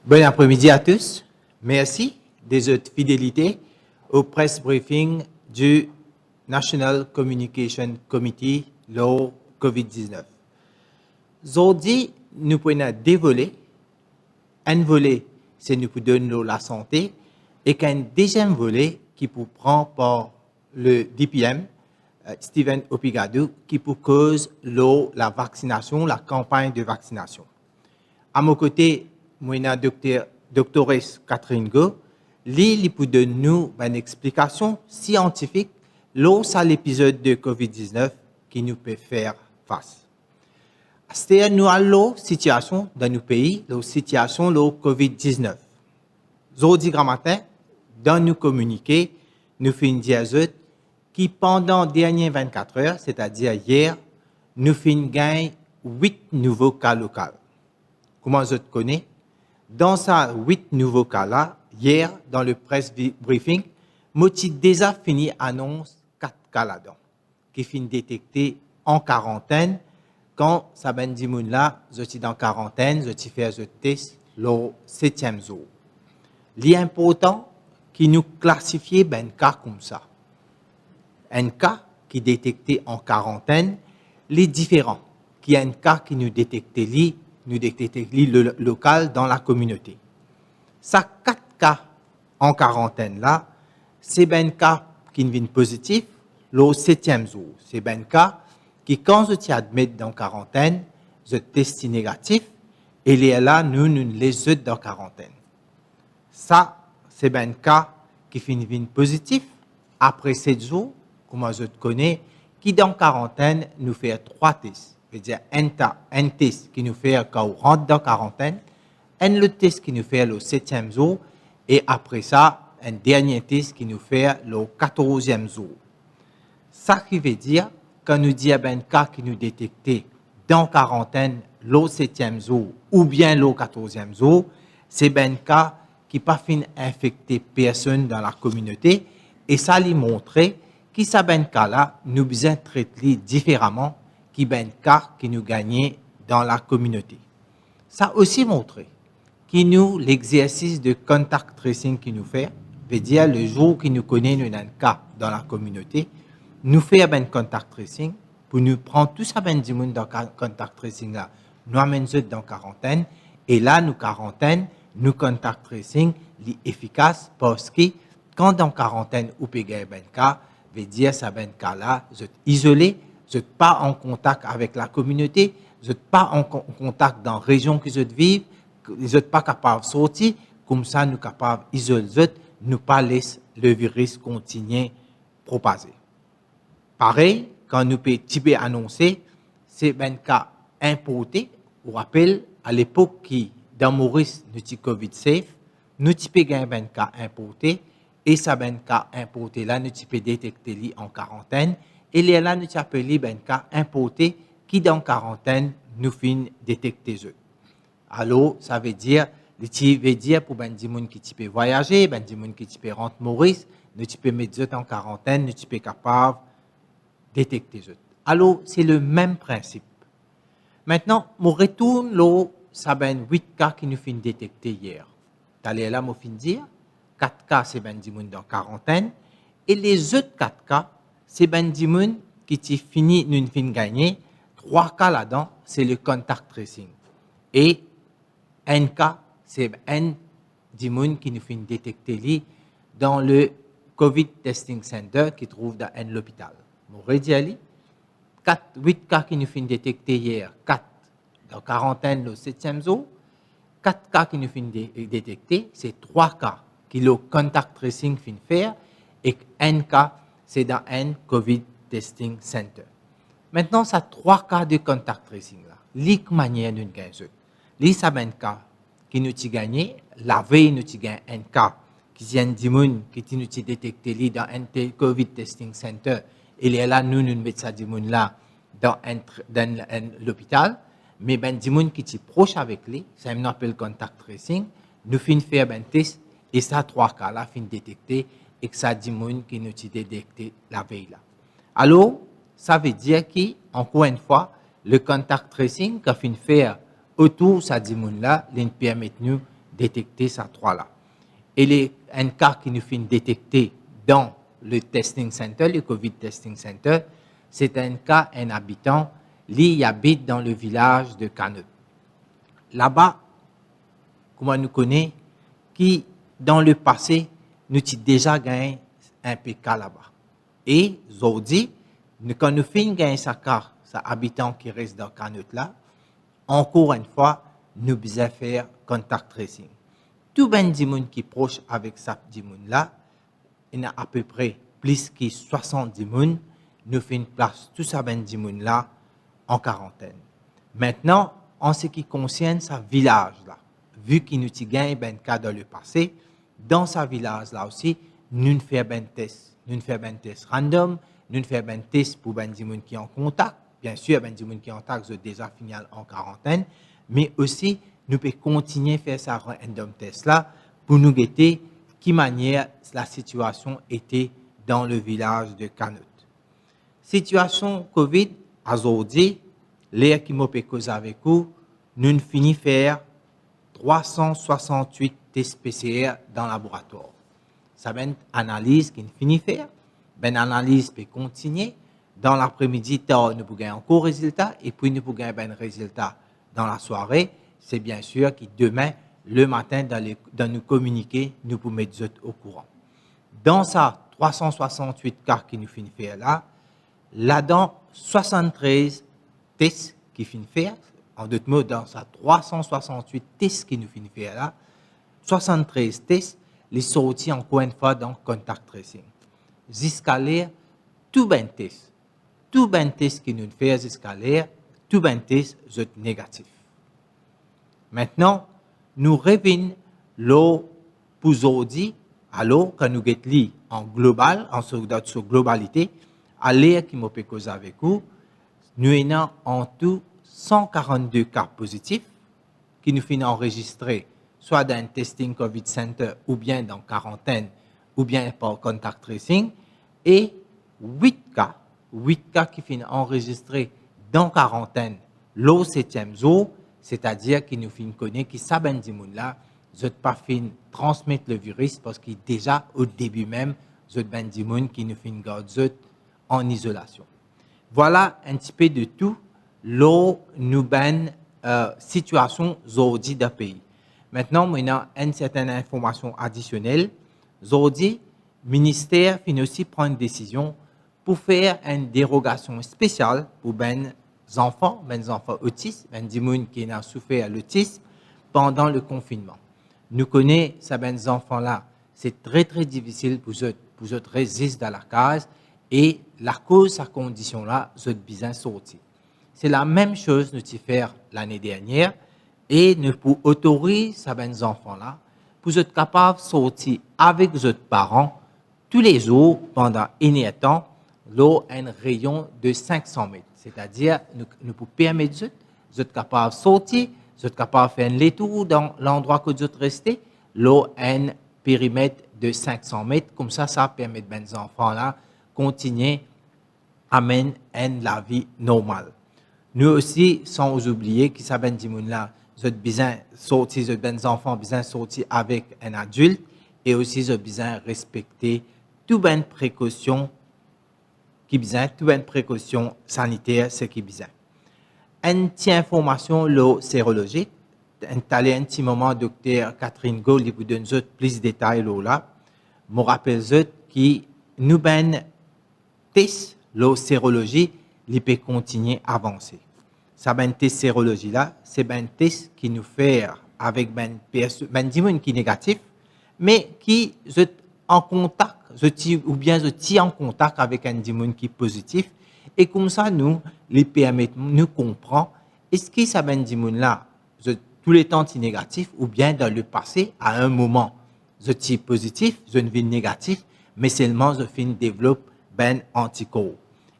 Bon après-midi à tous. Merci de votre fidélité au press briefing du National Communication Committee lors COVID-19. Aujourd'hui, nous prenons deux volets. Un volet, c'est nous pour donner la santé et un deuxième volet qui pour prendre par le DPM, Stephen Opigadou, qui pour cause la vaccination, la campagne de vaccination. À mon côté, moi, doctoresse Catherine Go, qui pour donner nous une explication scientifique à l'épisode de COVID-19 qui nous peut faire face. C'est nous la situation dans nos pays, la situation de COVID-19. Aujourd'hui matin, dans nos communiqués, nous faisons dire qui pendant les dernières 24 heures, c'est-à-dire hier, nous faisons gagner 8 nouveaux cas locaux. Comment je te connais? Dans ces 8 nouveaux cas-là, hier, dans le press briefing, moi, j'ai déjà fini annonce 4 cas là-dedans, qui finissent détectés en quarantaine. Quand ça ben dit là, je suis dans quarantaine, je suis fait un test le 7e jour. L'important, qui nous classifie ben cas comme ça. Un cas qui est détecté en quarantaine, les différents, qui a un cas qui nous détecte le local dans la communauté. Ça 4 cas en quarantaine là, c'est ben cas qui viennent positifs le 7e jour. C'est ben cas qui quand je t'y admets dans quarantaine, je teste négatif et les là nous les autres dans quarantaine. Ça c'est ben cas qui viennent positifs après 7 jours, comme je te connais, qui dans quarantaine nous fait 3 tests. C'est-à-dire un test qui nous fait quand on rentre dans quarantaine, un autre test qui nous fait le 7e jour, et après ça, un dernier test qui nous fait le 14e jour. Ça qui veut dire, quand nous disons un cas qui nous détecté dans quarantaine le 7e jour ou bien le 14e jour, c'est un cas qui n'a pas fini infecter personne dans la communauté, et ça lui montre que ça ben cas là, nous besoin traiter différemment qui ben cas qui nous gagnait dans la communauté. Ça aussi montré que nous, l'exercice de contact tracing qui nous fait, veut dire le jour qui nous connaît nous un cas dans la communauté, nous fait ben contact tracing pour nous prendre tout ça ben du monde dans contact tracing là, nous amène dans quarantaine et là nous quarantaine, nous contact tracing est efficace parce que quand dans quarantaine ou péguer ben cas, veut dire ça ben cas là, vous êtes isolé. Vous n'êtes pas en contact avec la communauté, vous n'êtes pas en contact dans la région que vous vivez, vous n'êtes pas capable de sortir, comme ça nous sommes capables d'isoler, nous pas laisser le virus continuer à propager. Pareil, quand nous pouvons annoncer, c'est un cas importé, on rappelle à l'époque qui dans Maurice, nous avons COVID safe, nous avons un cas importé, et ça un cas importé là, nous pouvons détecter en quarantaine. Et là, nous appelons un cas importé qui, dans quarantaine, nous finit détecter eux. Alors, ça veut dire pour ben des gens qui peuvent voyager, ben des gens qui peuvent rentrer Maurice, nous pouvons mettre eux en quarantaine, nous sommes capables de détecter eux. Alors, c'est le même principe. Maintenant, je retourne là, ça ben 8 cas qui nous finissent détecter hier. T'allez là, je fin dire, 4 cas, c'est ben des gens dans quarantaine, et les autres 4 cas, c'est ben des gens qui fini nous fin gagner. 3 cas là-dedans, c'est le contact tracing. Et un cas, c'est un des gens qui nous fin détecter dans le COVID Testing Center qui trouve dans l'hôpital. M'aurait dit ali 8 cas qui nous fin détecter hier, 4 dans quarantaine le 7e jour, 4 cas qui nous fin détecter, c'est 3 cas qui le contact tracing fin faire et un cas c'est dans un COVID Testing Center. Maintenant, ça 3 cas de contact tracing là. L'unique manière de gagner. Les savent cas qui nous ont gagné, la veille nous avons gagné un cas qui vient du monde qui nous a détecté dans un COVID Testing Center et là nous mettons ça du monde là dans l'hôpital, mais ben du monde qui est proche avec lui, ça nous appelle contact tracing, nous finissons faire un test et ça 3 cas là finissent détecter et que ça dit monde qui nous a détecté la veille là. Alors, ça veut dire qu'encore une fois, le contact tracing qu'a fait faire autour de ça dit monde là, permet nous détecter ces trois-là. Et un cas qui nous fait détecter dans le testing center, le COVID testing center, c'est un cas, un habitant, qui habite dans le village de Canut. Là-bas, comment nous connaît, qui dans le passé, nous avons déjà gagné un PK là-bas. Et aujourd'hui, quand nous finissons gagner ce cas, cet habitant qui reste dans Canut là, encore une fois, nous devons faire contact tracing. Tout le monde qui est proche avec ce monde là, il y a à peu près plus que 70 personnes, nous faisons place tout ce monde là en quarantaine. Maintenant, en ce qui concerne ce village là, vu qu'il nous a gagné un cas dans le passé, dans ce village là aussi, nous faisons un test. Nous faisons un test random, nous faisons un test pour les gens qui sont en contact. Bien sûr, les gens qui sont en contact sont déjà finis en quarantaine, mais aussi, nous pouvons continuer à faire ce random test là pour nous guetter qui manière la situation était dans le village de Canut. Situation COVID, aujourd'hui, l'air qui m'a cause avec vous, nous finissons faire 368 tests PCR dans le laboratoire. Ça va être une analyse qui finit faire. Une analyse peut continuer. Dans l'après-midi, nous pouvons gagner encore résultat et puis nous pouvons gagner un résultat dans la soirée. C'est bien sûr que demain, le matin, dans nos communiqués, nous pouvons mettre au courant. Dans ça, 368 cas qui nous finissent faire là-dedans, 73 tests qui finissent faire. En d'autres mots, dans ça, 368 tests qui nous finissent faire là, 73 tests, les sortis encore une fois dans contact tracing. Jusqu'à l'air, tout ben test. Tout ben test qui nous fait jusqu'à l'air, tout ben test est négatif. Maintenant, nous revenons l'eau pour aujourd'hui, alors quand nous guettons en global, en sur globalité, à l'air qui m'a cause avec vous, nous avons en tout 142 cas positifs qui nous finissent enregistrer soit dans un testing COVID center ou bien dans quarantaine ou bien par contact tracing et 8 cas qui finissent enregistrés dans quarantaine le 7e jour, c'est-à-dire qu'ils nous finissent connaître que ça ben là, je pas fin transmettre le virus parce qu'il déjà au début même, je ben qui nous finissent garder en isolation. Voilà un petit peu de tout l'eau nous ben situation aujourd'hui d'un pays. Maintenant, il y a une certaine information additionnelle. Aujourd'hui, le ministère finit aussi prendre une décision pour faire une dérogation spéciale pour les enfants autistes, les gens qui ont souffert de l'autisme pendant le confinement. Nous connaissons ces enfants-là, c'est très très difficile pour eux résister dans la case et la cause de cette condition-là, c'est besoin de sortir. C'est la même chose que nous avons fait l'année dernière et nous pouvons autoriser ces enfants-là pour être capables de sortir avec leurs parents tous les jours pendant un temps, un rayon de 500 mètres. C'est-à-dire, nous pouvons permettre d'être capables de sortir, d'être capables de faire un tour dans l'endroit que vous êtes resté, un périmètre de 500 mètres. Comme ça permet aux enfants-là de continuer à mener la vie normale. Nous aussi, sans oublier que ça ben là, vous êtes besoin sortir, vous êtes enfants besoin sortir avec un adulte et aussi vous êtes besoin respecter toutes les précautions sanitaires, ce qui est besoin. Une petite information sérologique. Un petit moment, docteur Catherine Gold, vous donne plus de détails là. Je rappelle que nous ben test sérologie, il peut continuer à avancer. Ça ben test sérologie là, c'est un test qui nous fait avec ben gens qui est négatif, mais qui est en contact, en contact avec un gens qui est positif, et comme ça nous les permettons nous comprendre est-ce que ça ben gens là tous les temps est négatif ou bien dans le passé à un moment je suis positif, je ne vis négatif, mais seulement je finis développe ben anticorps.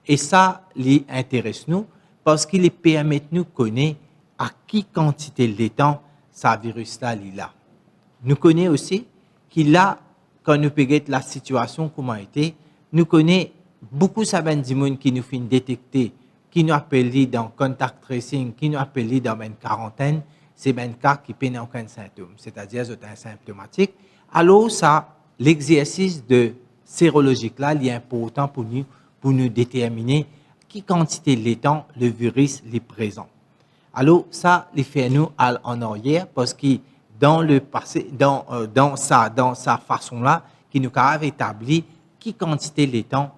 Et ça les intéresse nous parce qu'il permet de nous connaître à qui quantité de temps ce virus-là est là. Nous connaissons aussi qu'il a, quand nous prenons la situation comment était, nous connaissons beaucoup de gens qui nous font détecter, qui nous appellent dans contact tracing, qui nous appellent dans une quarantaine, c'est ben cas qui n'ont aucun symptôme, c'est-à-dire c'est asymptomatique. Alors ça, l'exercice de sérologique là, il est important pour nous déterminer qui quantité de temps le virus est présent. Alors ça, il fait nous en arrière parce que dans le passé, dans sa façon là, qui nous a établi qui quantité de temps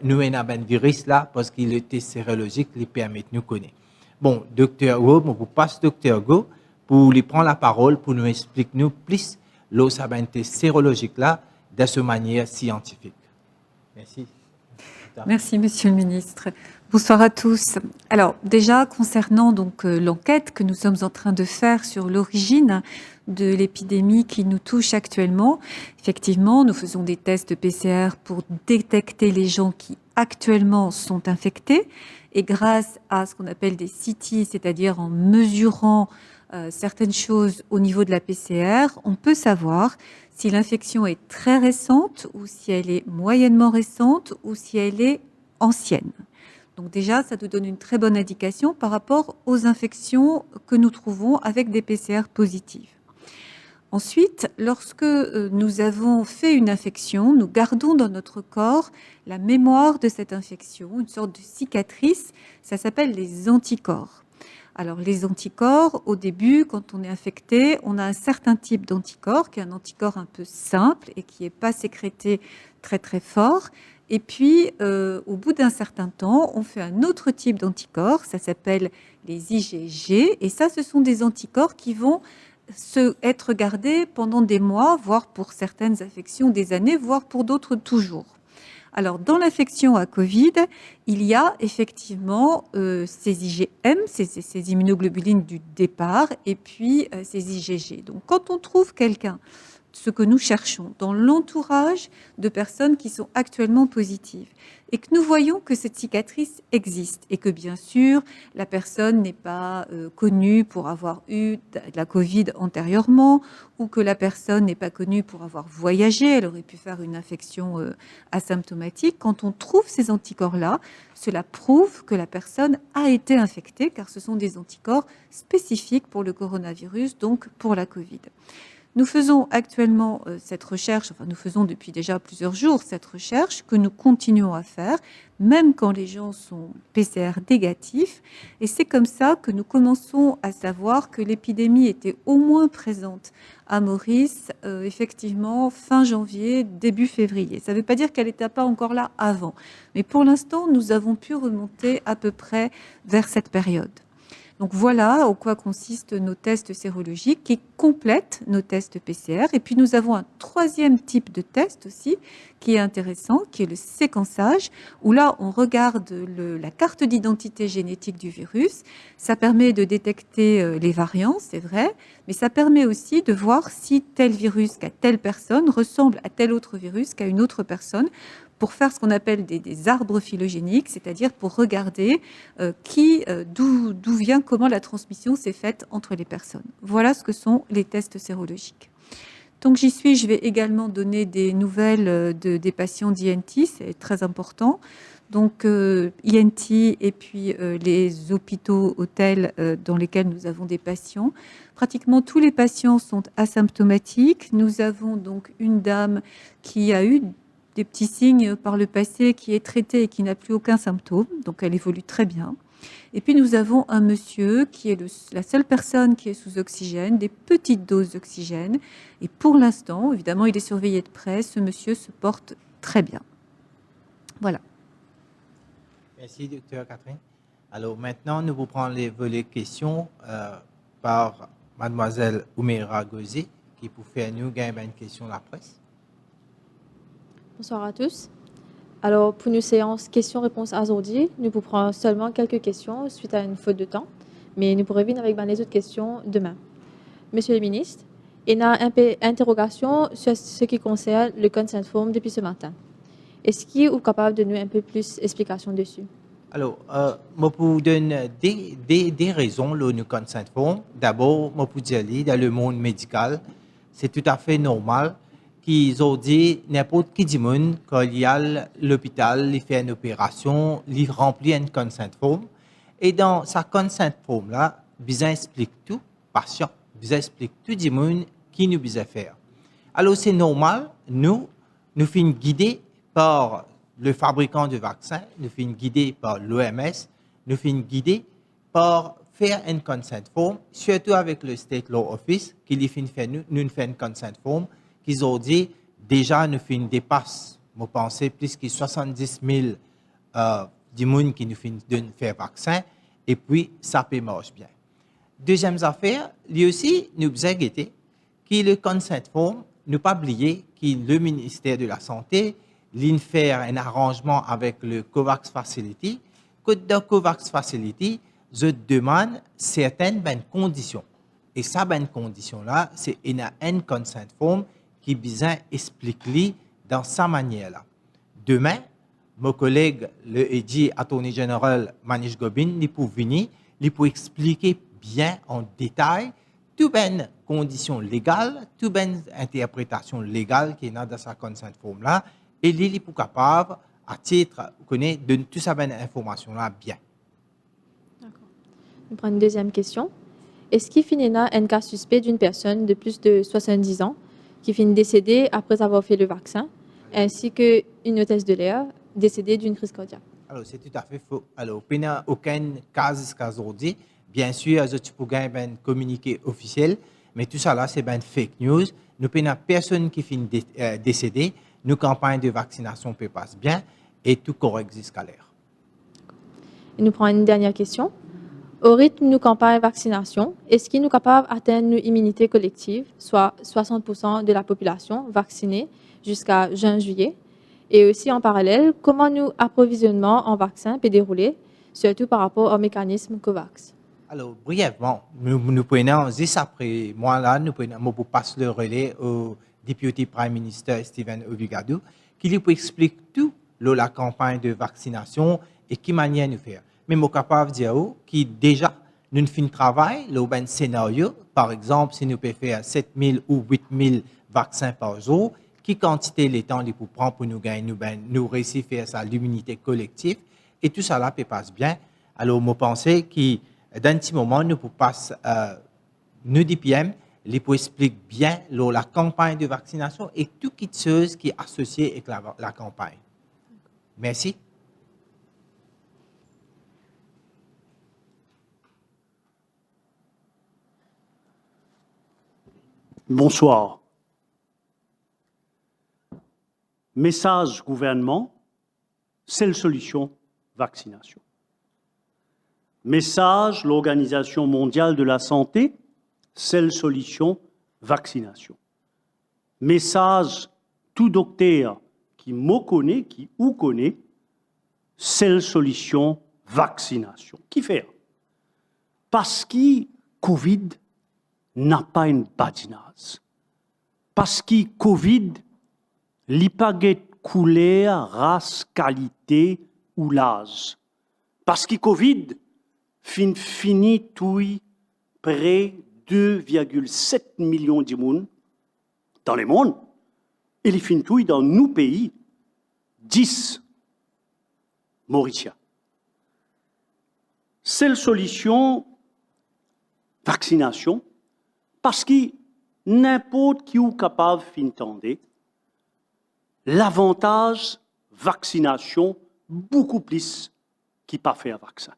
nous avons ben virus là parce que le test sérologique lui permet de nous connaître. Bon, docteur Go, je vous passe docteur Go pour lui prendre la parole pour nous expliquer nous plus le test sérologique là de cette manière scientifique. Merci. Merci, Monsieur le Ministre. Bonsoir à tous. Alors, déjà, concernant donc l'enquête que nous sommes en train de faire sur l'origine de l'épidémie qui nous touche actuellement, effectivement, nous faisons des tests PCR pour détecter les gens qui actuellement sont infectés. Et grâce à ce qu'on appelle des CT, c'est-à-dire en mesurant certaines choses au niveau de la PCR, on peut savoir si l'infection est très récente ou si elle est moyennement récente ou si elle est ancienne. Donc déjà, ça nous donne une très bonne indication par rapport aux infections que nous trouvons avec des PCR positives. Ensuite, lorsque nous avons fait une infection, nous gardons dans notre corps la mémoire de cette infection, une sorte de cicatrice, ça s'appelle les anticorps. Alors les anticorps, au début, quand on est infecté, on a un certain type d'anticorps, qui est un anticorps un peu simple et qui n'est pas sécrété très très fort. Et puis, au bout d'un certain temps, on fait un autre type d'anticorps, ça s'appelle les IgG, et ça, ce sont des anticorps qui vont être gardés pendant des mois, voire pour certaines infections des années, voire pour d'autres toujours. Alors, dans l'infection à Covid, il y a effectivement ces IgM, ces immunoglobulines du départ, et puis ces IgG. Donc, quand on trouve quelqu'un, ce que nous cherchons dans l'entourage de personnes qui sont actuellement positives, et que nous voyons que cette cicatrice existe, et que bien sûr, la personne n'est pas connue pour avoir eu de la Covid antérieurement, ou que la personne n'est pas connue pour avoir voyagé, elle aurait pu faire une infection asymptomatique. Quand on trouve ces anticorps-là, cela prouve que la personne a été infectée, car ce sont des anticorps spécifiques pour le coronavirus, donc pour la Covid. Nous faisons actuellement cette recherche, enfin nous faisons depuis déjà plusieurs jours cette recherche que nous continuons à faire, même quand les gens sont PCR négatifs. Et c'est comme ça que nous commençons à savoir que l'épidémie était au moins présente à Maurice, effectivement, fin janvier, début février. Ça ne veut pas dire qu'elle n'était pas encore là avant. Mais pour l'instant, nous avons pu remonter à peu près vers cette période. Donc voilà en quoi consistent nos tests sérologiques qui complètent nos tests PCR. Et puis nous avons un troisième type de test aussi qui est intéressant, qui est le séquençage, où là on regarde la carte d'identité génétique du virus. Ça permet de détecter les variants, c'est vrai, mais ça permet aussi de voir si tel virus qu'a telle personne ressemble à tel autre virus qu'a une autre personne, pour faire ce qu'on appelle des arbres phylogéniques, c'est-à-dire pour regarder d'où vient, comment la transmission s'est faite entre les personnes. Voilà ce que sont les tests sérologiques. Tant que j'y suis, je vais également donner des nouvelles des patients d'INT, c'est très important. Donc INT et puis les hôpitaux, hôtels dans lesquels nous avons des patients. Pratiquement tous les patients sont asymptomatiques. Nous avons donc une dame qui a eu des petits signes par le passé, qui est traité et qui n'a plus aucun symptôme, donc elle évolue très bien. Et puis nous avons un monsieur qui est la seule personne qui est sous oxygène, des petites doses d'oxygène, et pour l'instant, évidemment, il est surveillé de près, ce monsieur se porte très bien. Voilà. Merci, docteur Catherine. Alors maintenant, nous vous prenons les volets questions par mademoiselle Oumeira Gozé, qui pour faire nous gagner une question de la presse. Bonsoir à tous. Alors, pour une séance questions-réponses aujourd'hui, nous vous prenons seulement quelques questions suite à une faute de temps, mais nous pourrons revenir avec les autres questions demain. Monsieur le ministre, il y a une interrogation sur ce qui concerne le consent form depuis ce matin. Est-ce qu'il est capable de nous un peu plus d'explications dessus? Alors, je vous donne des raisons, le consent form. D'abord, je vous dire, dans le monde médical, c'est tout à fait normal qu'ils ont dit n'importe qui du monde, quand il y a l'hôpital, il fait une opération, il remplit un consent form. Et dans sa consent form là, besoin explique tout, patient, besoin explique tout du monde qui nous besoin faire. Alors c'est normal, nous finissons guidés par le fabricant de vaccins, nous finissons guidés par l'OMS, nous finissons guidés par faire une consent form, surtout avec le State Law Office, qui nous fait une consent form, qu'ils ont dit, déjà nous finissons dépasse, je pense, plus que 70 000 du monde qui nous finissent de faire vaccin, et puis ça peut marcher bien. Deuxième affaire, lui aussi, nous avons guetté que le consent form, nous pas oublier que le ministère de la Santé vient faire un arrangement avec le COVAX Facility, que dans COVAX Facility, je demande certaines bonnes conditions. Et ces bonnes conditions-là, c'est une consent form qui vient expliquer dans sa manière-là. Demain, mon collègue, le AG Attorney General Manish Gobin, il peut venir, il peut expliquer bien en détail toutes les conditions légales, toutes les interprétations légales qui sont dans sa consent form-là, et il est capable, à titre, de donner toute cette information-là bien. D'accord. On prend une deuxième question. Est-ce qu'il finit un cas suspect d'une personne de plus de 70 ans qui finit décédée après avoir fait le vaccin, ainsi qu'une hôtesse de l'air décédée d'une crise cardiaque? Alors, c'est tout à fait faux. Alors, il n'y a aucun cas jusqu'à aujourd'hui. Bien sûr, tu peux gagner un communiqué officiel, mais tout ça là, c'est une fake news. Nous n'avons personne qui finit décédé. Nos campagnes de vaccination se passent bien et tout correct jusqu'à l'heure. Nous prenons une dernière question. Au rythme de nos campagnes de vaccination, est-ce qu'il nous capable d'atteindre une immunité collective, soit 60% de la population vaccinée jusqu'à juin-juillet? Et aussi en parallèle, comment nous approvisionnement en vaccins peut dérouler, surtout par rapport au mécanisme COVAX? Alors, brièvement, nous prenons, juste après moi là, nous passons le relais au Deputy Prime Minister Stephen Obigadou, qui lui explique tout la campagne de vaccination et qui manière nous faire. Mais je suis capable de dire que déjà, nous faisons un travail, un scénario, par exemple, si nous pouvons faire 7 000 ou 8 000 vaccins par jour, qui quantité les temps pour prendre pour nous gagner, nous réussir à faire ça, l'immunité collective, et tout ça là peut passer bien. Alors, je pense que dans un petit moment, nous pouvons passer, nous DPM, les pour expliquer bien la campagne de vaccination et tout chose qui est associé avec la campagne. Merci. Bonsoir. Message gouvernement, seule solution, vaccination. Message l'Organisation mondiale de la santé, seule solution, vaccination. Message tout docteur qui me connaît, qui ou connaît, seule solution, vaccination. Qui fait? Parce que Covid n'a pas une badinage. Parce que Covid n'a pas de couleur, race, qualité ou l'âge. Parce que Covid finit tout près de 2,7 millions de monde dans le monde. Et il finit tout dans nos pays, 10 Mauritiens. Seule solution, vaccination, parce que n'importe qui est capable d'entendre l'avantage vaccination beaucoup plus qui pas faire vaccin.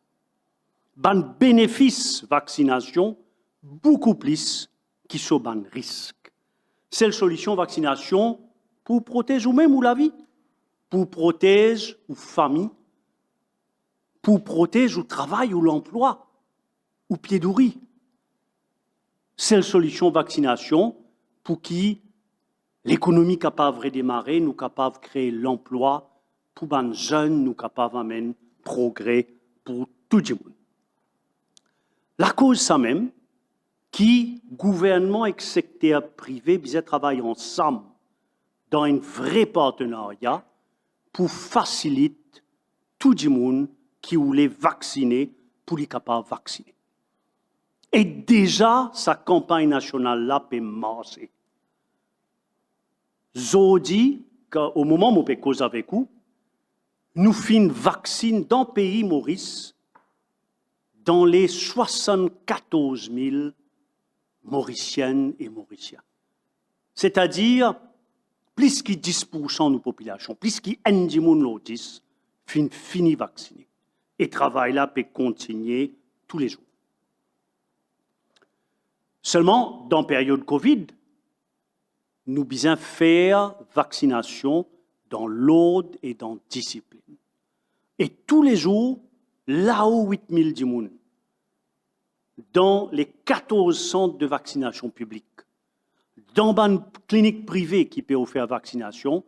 Ben bénéfice vaccination beaucoup plus qui sont ben risque. Seule solution vaccination pour protéger vous-même ou la vie, pour protéger ou famille, pour protéger ou travail ou l'emploi ou pied d'ouri. Seule solution vaccination pour qui l'économie capable de redémarrer, nous capable de créer l'emploi pour les jeunes, nous capable d'amener progrès pour tout le monde. La cause, ça même, qui gouvernement et secteur privé bien travaillent ensemble dans un vrai partenariat pour faciliter tout le monde qui voulait vacciner pour les capables de vacciner. Et déjà, sa campagne nationale là peut marcher. Je dis qu'au moment où je cause avec vous, nous finissons vacciner dans le pays Maurice dans les 74 000 Mauriciennes et Mauriciens. C'est-à-dire, plus que 10% de la population, plus que 1 de l'autisme, fini vacciné. Et le travail là peut continuer tous les jours. Seulement, dans la période Covid, nous devons faire vaccination dans l'ordre et dans la discipline. Et tous les jours, là-haut 8 000 du monde, dans les 14 centres de vaccination publique, dans une clinique privée qui peut offrir vaccination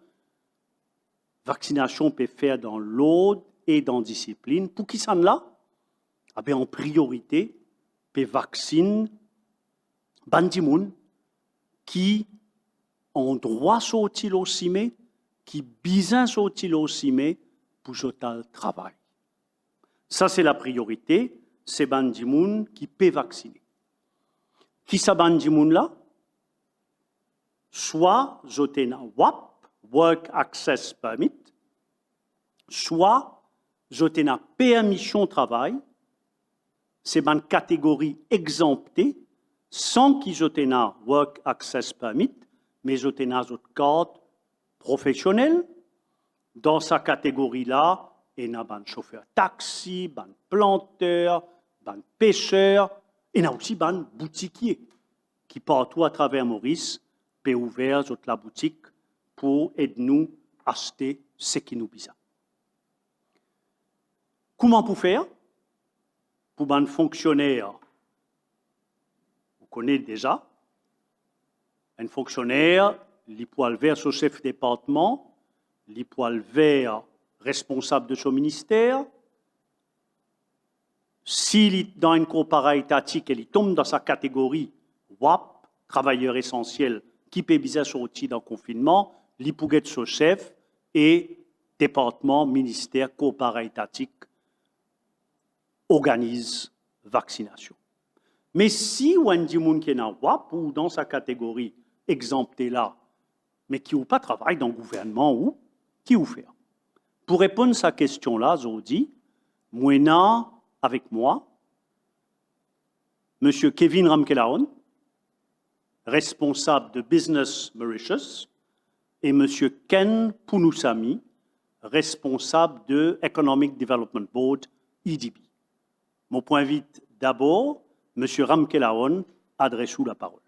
peut faire dans l'ordre et dans la discipline. Pour qui ça là? En priorité, peut vacciner les gens qui ont droit à sortir au CIME, qui besoin sortir au CIME pour le travail. Ça, c'est la priorité, c'est les gens qui peuvent vacciner. Qui sont ces gens-là? Soit ils ont WAP, Work Access Permit, soit ils ont permission de travail, c'est une catégorie exemptée, sans qu'ils aient un Work Access Permit, mais ils ont une carte professionnelle. Dans cette catégorie-là, il y a un chauffeur taxi, un planteur, un pêcheur, et il y a aussi un boutiquier qui, partout à travers Maurice, peut ouvrir la boutique pour aider nous à acheter ce qui nous besoin. Comment pour faire? Pour un fonctionnaire, vous connaissez déjà, un fonctionnaire, il peut aller vers son chef de département, il peut aller vers responsable de son ministère. S'il est dans une coopérative étatique, il tombe dans sa catégorie WAP, travailleur essentiel, qui peut bien sortir dans le confinement, il peut être son chef et département, ministère, coopérative étatique organise vaccination. Mais si on a des gens qui sont WAP ou dans sa catégorie exemptée là, mais qui n'ont pas travaillé dans le gouvernement, ou qui ou faire? Pour répondre à cette question-là, aujourd'hui, moi, avec moi, M. Kevin Ramkelaon, responsable de Business Mauritius, et M. Ken Punusami, responsable de Economic Development Board, EDB. Mon point vite d'abord, M. Ramkelaon, adresse-vous la parole.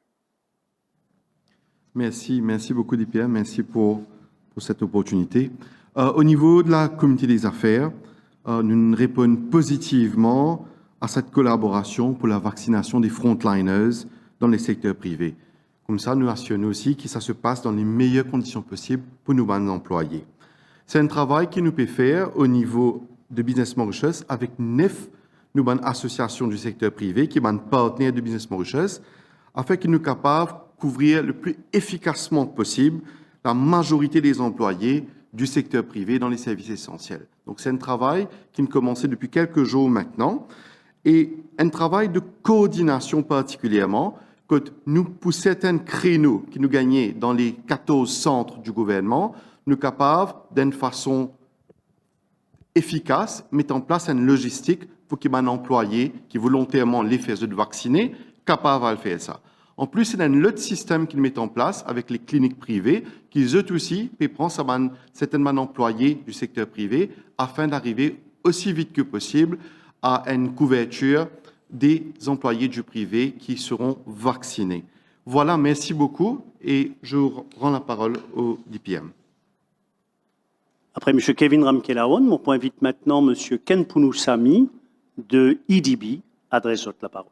Merci beaucoup DPM, merci pour cette opportunité. Au niveau de la communauté des affaires, nous répondons positivement à cette collaboration pour la vaccination des frontliners dans les secteurs privés. Comme ça, nous assurons aussi que ça se passe dans les meilleures conditions possibles pour nos employés. C'est un travail que nous pouvons faire au niveau de Business Mauritius avec 9 associations du secteur privé qui sont partenaires de Business Mauritius afin que nous soyons capables de couvrir le plus efficacement possible la majorité des employés du secteur privé dans les services essentiels. Donc, c'est un travail qui a commencé depuis quelques jours maintenant et un travail de coordination particulièrement que nous, pour certains créneaux qui nous gagnaient dans les 14 centres du gouvernement, nous sommes capables, d'une façon efficace, mettre en place une logistique pour qu'il y ait un employé qui volontairement les fait de vacciner, capable de faire ça. En plus, il y a un autre système qu'ils mettent en place avec les cliniques privées, qui eux aussi peuvent prendre certainement employés du secteur privé afin d'arriver aussi vite que possible à une couverture des employés du privé qui seront vaccinés. Voilà, merci beaucoup et je rends la parole au DPM. Après M. Kevin Ramkelaon, mon point vite maintenant M. Ken Punusami de EDB adresse la parole.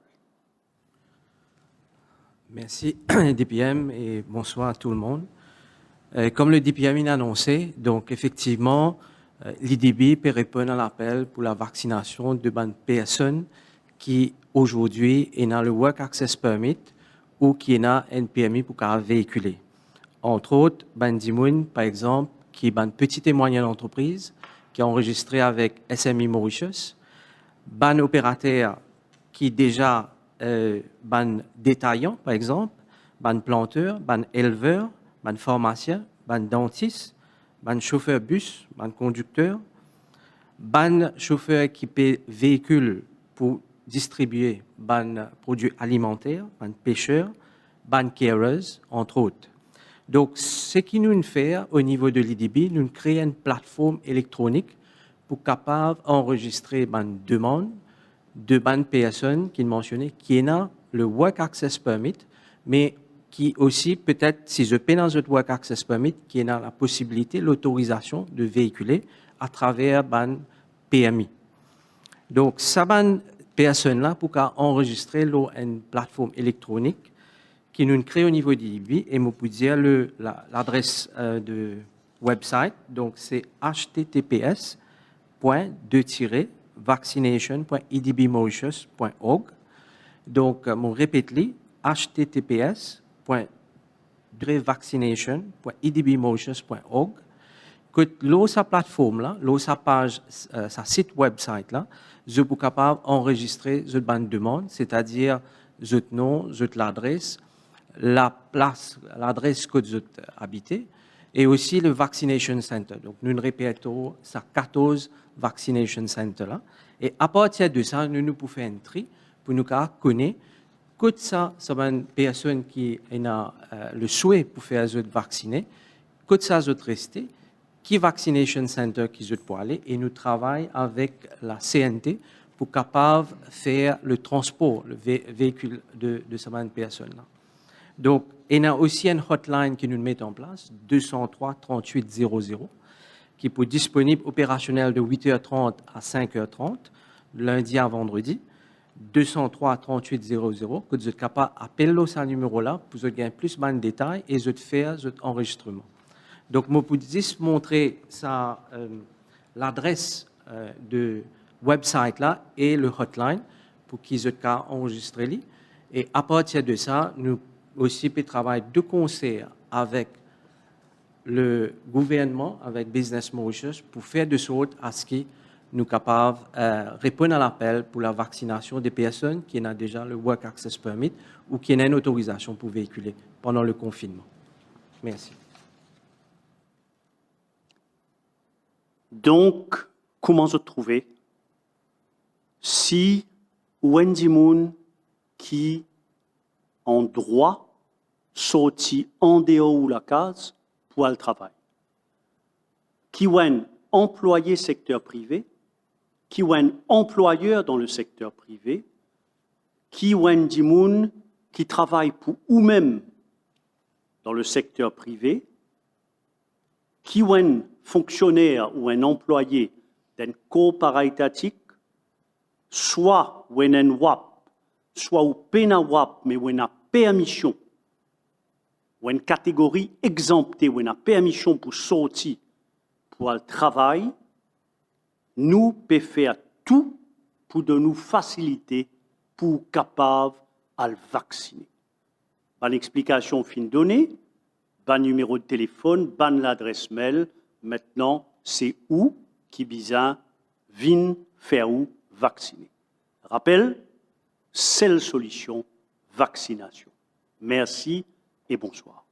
Merci DPM et bonsoir à tout le monde. Comme le DPM a annoncé, donc effectivement, l'IDB peut répondre à l'appel pour la vaccination de bonnes personnes qui aujourd'hui est dans le Work Access Permit ou qui est dans un permis pour véhiculer. Entre autres, Bandimoun, par exemple, qui est une petite et moyenne entreprise qui est enregistrée avec SMI Mauritius, ban opérateur qui déjà ban détaillant, par exemple, ban planteur, ban éleveur, ban pharmacien, ban dentiste, ban chauffeur bus, ban conducteur, ban chauffeur équipé véhicule pour distribuer ban produits alimentaires, ban pêcheurs, ban carers, entre autres. Donc, ce qui nous fait au niveau de l'IDB, nous créons une plateforme électronique pour capable enregistrer ban demande de ban personnes qui mentionnaient qui est le Work Access Permit, mais qui aussi peut-être, si je paie dans le Work Access Permit, qui a la possibilité, l'autorisation de véhiculer à travers ban PMI. Donc, ça ban personne-là pour enregistrer une plateforme électronique qui nous crée au niveau d'IDB et nous peut dire l'adresse de website. Donc, c'est https://vaccination.idbmauritius.org. Donc, mon répète-les, https://vaccination.idbmauritius.org. Que l'eau sa plateforme là, l'eau sa page, sa site website là, je suis capable d'enregistrer cette bande de demande, c'est-à-dire votre nom, votre l'adresse, la place, l'adresse que vous habitez, et aussi le vaccination center. Donc, nous répétons ça 14 vaccination center là, et à partir de ça, nous pouvons faire un tri pour nous connaître que ça, c'est une personne qui a le souhait pour faire vacciner, que ça doit rester, qui vaccination center qui doit pour aller, et nous travaillons avec la CNT pour capable faire le transport, le véhicule de cette personne-là. Donc, il y a aussi une hotline qui nous met en place, 203 38 00, qui est disponible opérationnel de 8h30 à 5h30, lundi à vendredi. 203 38 00, que vous êtes capable d'appeler ce numéro-là pour gagner plus de détails et de faire cet enregistrement. Donc, je peux juste montrer l'adresse de website là et le hotline pour qu'ils soient enregistrés. Et à partir de ça, nous aussi peut travailler de concert avec le gouvernement, avec Business Mauritius, pour faire de sorte à ce que nous sommes capables de répondre à l'appel pour la vaccination des personnes qui ont déjà le Work Access Permit ou qui ont une autorisation pour véhiculer pendant le confinement. Merci. Donc, comment se trouver si Wendy Moon qui en droit sorti en dehors de la case pour le travail, qui est un employé secteur privé, qui est un employeur dans le secteur privé, qui est un dimoun qui travaille pour eux-mêmes dans le secteur privé, qui est un fonctionnaire ou un employé d'un corps paraétatique, soit ou un WAP, soit ou pena WAP, mais ou une permission, ou une catégorie exemptée, ou une permission pour sortir pour le travail, nous pouvons faire tout pour de nous faciliter pour capable à le vacciner. Bonne explication fin donnée, bon numéro de téléphone, bonne l'adresse mail. Maintenant, c'est où qui bizarre vient faire où vacciner. Rappel, seule solution, vaccination. Merci et bonsoir.